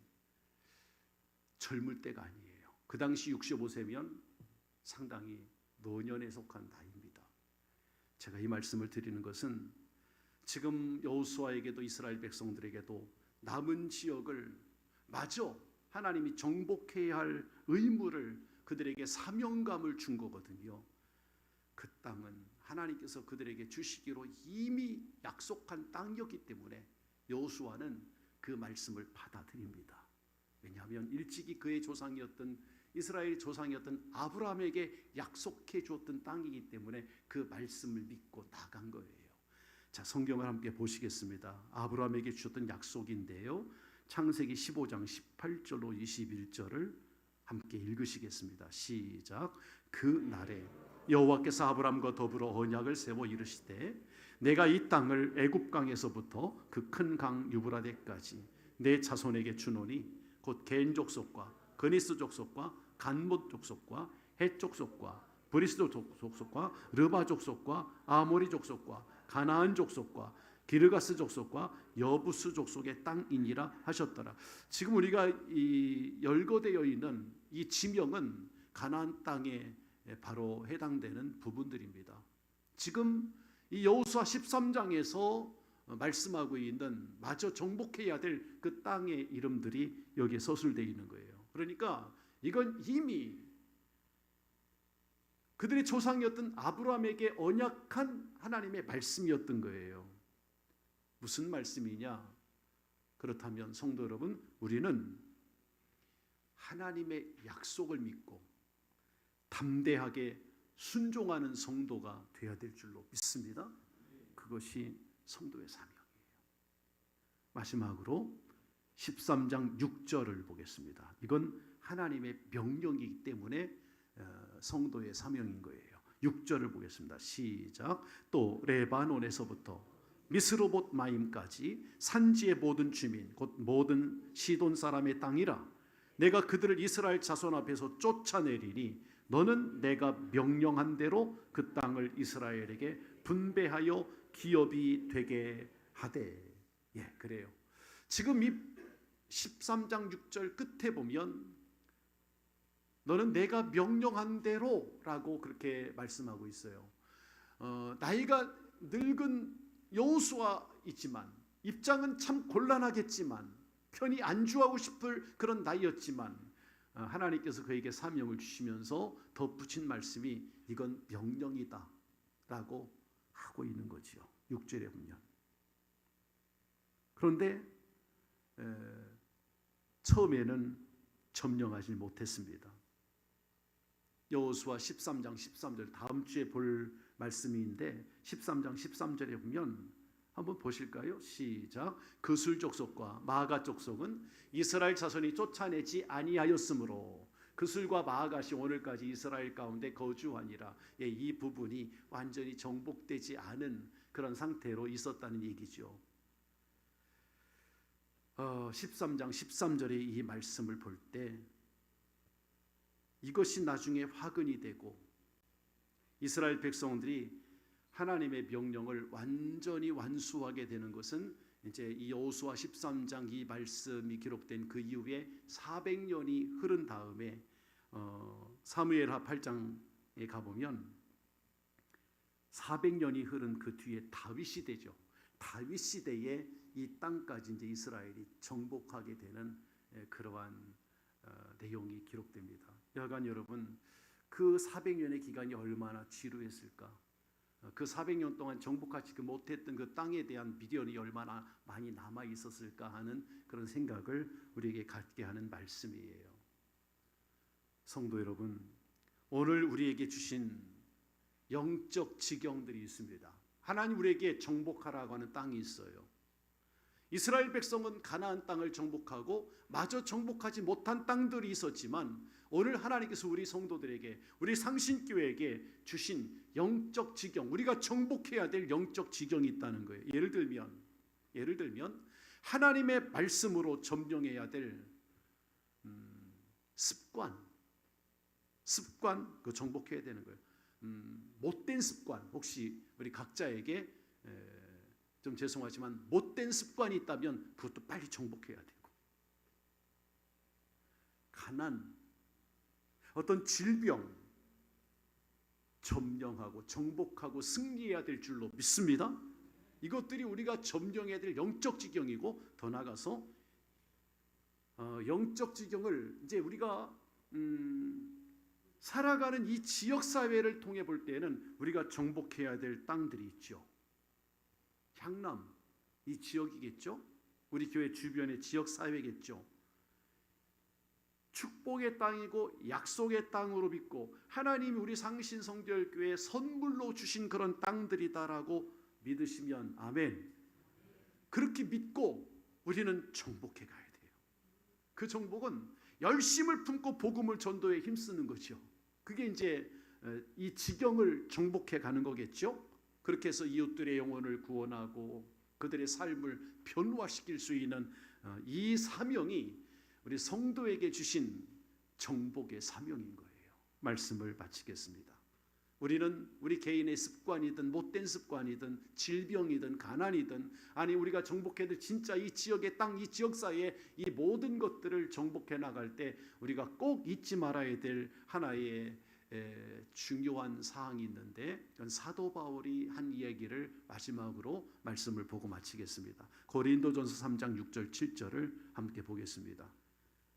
젊을 때가 아니에요. 그 당시 65세면 상당히 노년에 속한 나이입니다. 제가 이 말씀을 드리는 것은 지금 여호수아에게도 이스라엘 백성들에게도 남은 지역을 마저 하나님이 정복해야 할 의무를 그들에게 사명감을 준 거거든요. 그 땅은 하나님께서 그들에게 주시기로 이미 약속한 땅이었기 때문에 여호수아는 그 말씀을 받아들입니다. 왜냐하면 일찍이 그의 조상이었던 이스라엘 조상이었던 아브라함에게 약속해 주었던 땅이기 때문에 그 말씀을 믿고 나간 거예요. 자, 성경을 함께 보시겠습니다. 아브라함에게 주셨던 약속인데요. 창세기 15장 18절로 21절을 함께 읽으시겠습니다. 시작. 그 날에 여호와께서 아브라함과 더불어 언약을 세워 이르시되 내가 이 땅을 애굽 강에서부터 그 큰 강 유브라데까지 내 자손에게 주노니 곧 겐 족속과 그니스 족속과 간못 족속과 헷 족속과 브리스 족속과 르바 족속과 아모리 족속과 가나안 족속과 기르가스 족속과 여부스 족속의 땅이니라 하셨더라. 지금 우리가 이 열거되어 있는 이 지명은 가나안 땅에 바로 해당되는 부분들입니다. 지금 이 여호수아 13장에서 말씀하고 있는 마저 정복해야 될 그 땅의 이름들이 여기에 서술되어 있는 거예요. 그러니까 이건 이미 그들의 조상이었던 아브라함에게 언약한 하나님의 말씀이었던 거예요. 무슨 말씀이냐? 그렇다면 성도 여러분, 우리는 하나님의 약속을 믿고 담대하게 순종하는 성도가 되어야 될 줄로 믿습니다. 그것이 성도의 사명이에요. 마지막으로 13장 6절을 보겠습니다. 이건 하나님의 명령이기 때문에 성도의 사명인 거예요. 6절을 보겠습니다. 시작. 또 레바논에서부터 미스로봇 마임까지 산지의 모든 주민 곧 모든 시돈 사람의 땅이라. 내가 그들을 이스라엘 자손 앞에서 쫓아내리니 너는 내가 명령한 대로 그 땅을 이스라엘에게 분배하여 기업이 되게 하되. 예, 그래요. 지금 이 13장 6절 끝에 보면 너는 내가 명령한 대로라고 그렇게 말씀하고 있어요. 나이가 늙은 여호수아이지만 입장은 참 곤란하겠지만 편히 안주하고 싶을 그런 나이였지만 하나님께서 그에게 사명을 주시면서 덧붙인 말씀이 이건 명령이다 라고 하고 있는 거지요. 6절에 보면. 그런데 처음에는 점령하지 못했습니다. 여호수아 13장 13절 다음 주에 볼 말씀인데 13장 13절에 보면 한번 보실까요? 시작. 그술 족속과 마아가 족속은 이스라엘 자손이 쫓아내지 아니하였으므로 그술과 마아가시 오늘까지 이스라엘 가운데 거주하니라. 예, 이 부분이 완전히 정복되지 않은 그런 상태로 있었다는 얘기죠. 13장 13절의 이 말씀을 볼 때 이것이 나중에 화근이 되고 이스라엘 백성들이 하나님의 명령을 완전히 완수하게 되는 것은 이제 이 여호수아 13장 이 말씀이 기록된 그 이후에 400년이 흐른 다음에 사무엘하 8장에 가보면 400년이 흐른 그 뒤에 다윗 시대죠. 다윗 시대에 이 땅까지 이제 이스라엘이 정복하게 되는 그러한 내용이 기록됩니다. 여간 여러분, 그 400년의 기간이 얼마나 지루했을까? 그 400년 동안 정복하지 못했던 그 땅에 대한 미련이 얼마나 많이 남아 있었을까 하는 그런 생각을 우리에게 갖게 하는 말씀이에요. 성도 여러분, 오늘 우리에게 주신 영적 지경들이 있습니다. 하나님 우리에게 정복하라고 하는 땅이 있어요. 이스라엘 백성은 가나안 땅을 정복하고 마저 정복하지 못한 땅들이 있었지만 오늘 하나님께서 우리 성도들에게, 우리 상신교회에게 주신 영적 지경, 우리가 정복해야 될 영적 지경이 있다는 거예요. 예를 들면 하나님의 말씀으로 점령해야 될 습관, 그 정복해야 되는 거예요. 못된 습관, 혹시 우리 각자에게 좀 죄송하지만 못된 습관이 있다면 그것도 빨리 정복해야 되고, 가난, 어떤 질병 점령하고 정복하고 승리해야 될 줄로 믿습니다. 이것들이 우리가 점령해야 될 영적 지경이고, 더 나아가서 영적 지경을 이제 우리가 살아가는 이 지역 사회를 통해 볼 때는 우리가 정복해야 될 땅들이 있죠. 향남, 이 지역이겠죠. 우리 교회 주변의 지역 사회겠죠. 축복의 땅이고 약속의 땅으로 믿고 하나님이 우리 상신성결교회에 선물로 주신 그런 땅들이다라고 믿으시면 아멘. 그렇게 믿고 우리는 정복해 가야 돼요. 그 정복은 열심을 품고 복음을 전도에 힘쓰는 거죠. 그게 이제 이 지경을 정복해 가는 거겠죠. 그렇게 해서 이웃들의 영혼을 구원하고 그들의 삶을 변화시킬 수 있는 이 사명이 우리 성도에게 주신 정복의 사명인 거예요. 말씀을 마치겠습니다. 우리는 우리 개인의 습관이든 못된 습관이든 질병이든 가난이든, 아니 우리가 정복해야 될 진짜 이 지역의 땅, 이 지역사회의 이 모든 것들을 정복해 나갈 때 우리가 꼭 잊지 말아야 될 하나의 중요한 사항이 있는데, 그건 사도 바울이 한 이야기를 마지막으로 말씀을 보고 마치겠습니다. 고린도전서 3장 6절 7절을 함께 보겠습니다.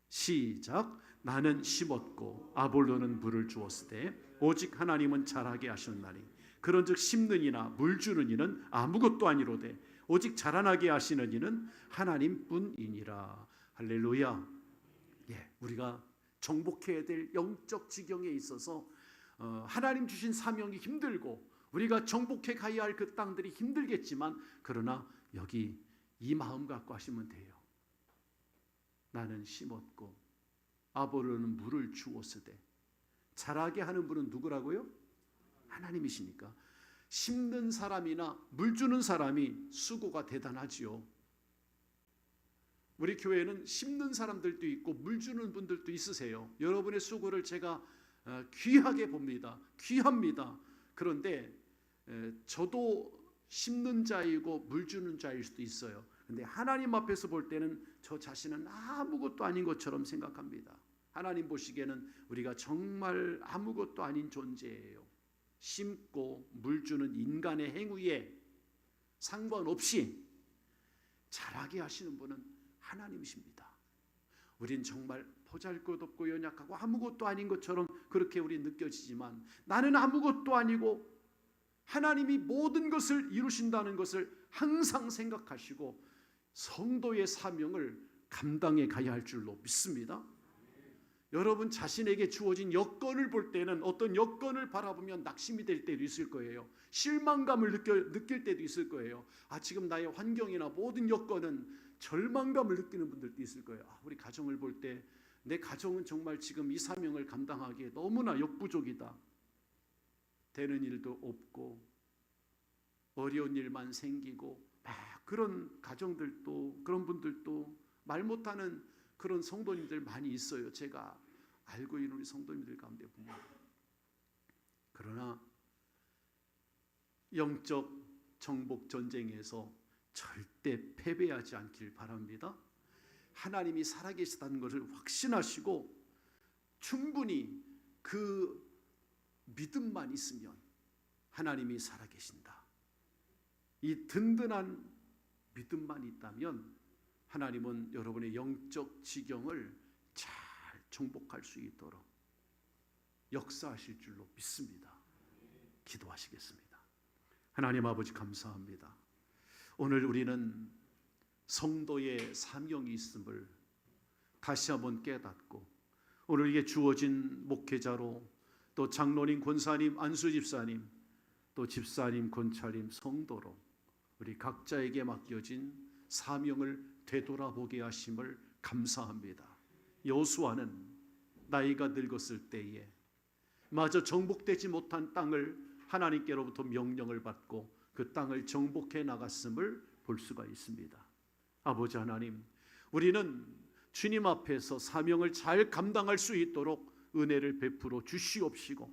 시작. 나는 심었고 아볼로는 물을 주었으되 오직 하나님은 자라게 하셨나니 그런즉 심는 이나 물 주는 이는 아무것도 아니로되 오직 자라나게 하시는 이는 하나님뿐이니라. 할렐루야. 예, 우리가 정복해야 될 영적 지경에 있어서 하나님 주신 사명이 힘들고 우리가 정복해 가야 할 그 땅들이 힘들겠지만, 그러나 여기 이 마음 갖고 하시면 돼요. 나는 심었고 아볼로는 물을 주었으되. 자라게 하는 분은 누구라고요? 하나님이시니까 심는 사람이나 물 주는 사람이 수고가 대단하지요. 우리 교회는 심는 사람들도 있고 물 주는 분들도 있으세요. 여러분의 수고를 제가 귀하게 봅니다. 귀합니다. 그런데 저도 심는 자이고 물 주는 자일 수도 있어요. 그런데 하나님 앞에서 볼 때는 저 자신은 아무것도 아닌 것처럼 생각합니다. 하나님 보시기에는 우리가 정말 아무것도 아닌 존재예요. 심고 물 주는 인간의 행위에 상관없이 자라게 하시는 분은 하나님이십니다. 우린 정말 보잘것없고 연약하고 아무것도 아닌 것처럼 그렇게 우리 느껴지지만, 나는 아무것도 아니고 하나님이 모든 것을 이루신다는 것을 항상 생각하시고 성도의 사명을 감당해 가야 할 줄로 믿습니다. 여러분 자신에게 주어진 여건을 볼 때는 어떤 여건을 바라보면 낙심이 될 때도 있을 거예요. 실망감을 느낄 때도 있을 거예요. 지금 나의 환경이나 모든 여건은 절망감을 느끼는 분들도 있을 거예요. 우리 가정을 볼 때 내 가정은 정말 지금 이 사명을 감당하기에 너무나 역부족이다. 되는 일도 없고 어려운 일만 생기고 그런 가정들도, 그런 분들도 말 못하는 그런 성도님들 많이 있어요. 제가 알고 있는 우리 성도님들 가운데 보면. 그러나 영적 정복 전쟁에서 절대 패배하지 않길 바랍니다. 하나님이 살아계시다는 것을 확신하시고 충분히 그 믿음만 있으면 하나님이 살아계신다, 이 든든한 믿음만 있다면 하나님은 여러분의 영적 지경을 잘 정복할 수 있도록 역사하실 줄로 믿습니다. 기도하시겠습니다. 하나님 아버지 감사합니다. 오늘 우리는 성도의 사명이 있음을 다시 한번 깨닫고, 오늘 이게 주어진 목회자로 또 장로님, 권사님, 안수집사님, 또 집사님, 권찰님, 성도로 우리 각자에게 맡겨진 사명을 되돌아보게 하심을 감사합니다. 여호수아는 나이가 늙었을 때에 마저 정복되지 못한 땅을 하나님께로부터 명령을 받고 그 땅을 정복해 나갔음을 볼 수가 있습니다. 아버지 하나님, 우리는 주님 앞에서 사명을 잘 감당할 수 있도록 은혜를 베풀어 주시옵시고,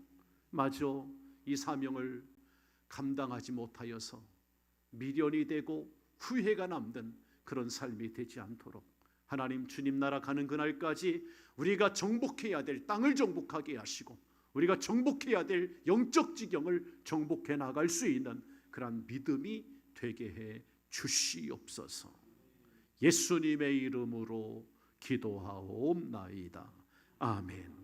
마저 이 사명을 감당하지 못하여서 미련이 되고 후회가 남는 그런 삶이 되지 않도록 하나님, 주님 나라 가는 그날까지 우리가 정복해야 될 땅을 정복하게 하시고 우리가 정복해야 될 영적 지경을 정복해 나갈 수 있는 그러한 믿음이 되게 해 주시옵소서. 예수님의 이름으로 기도하옵나이다. 아멘.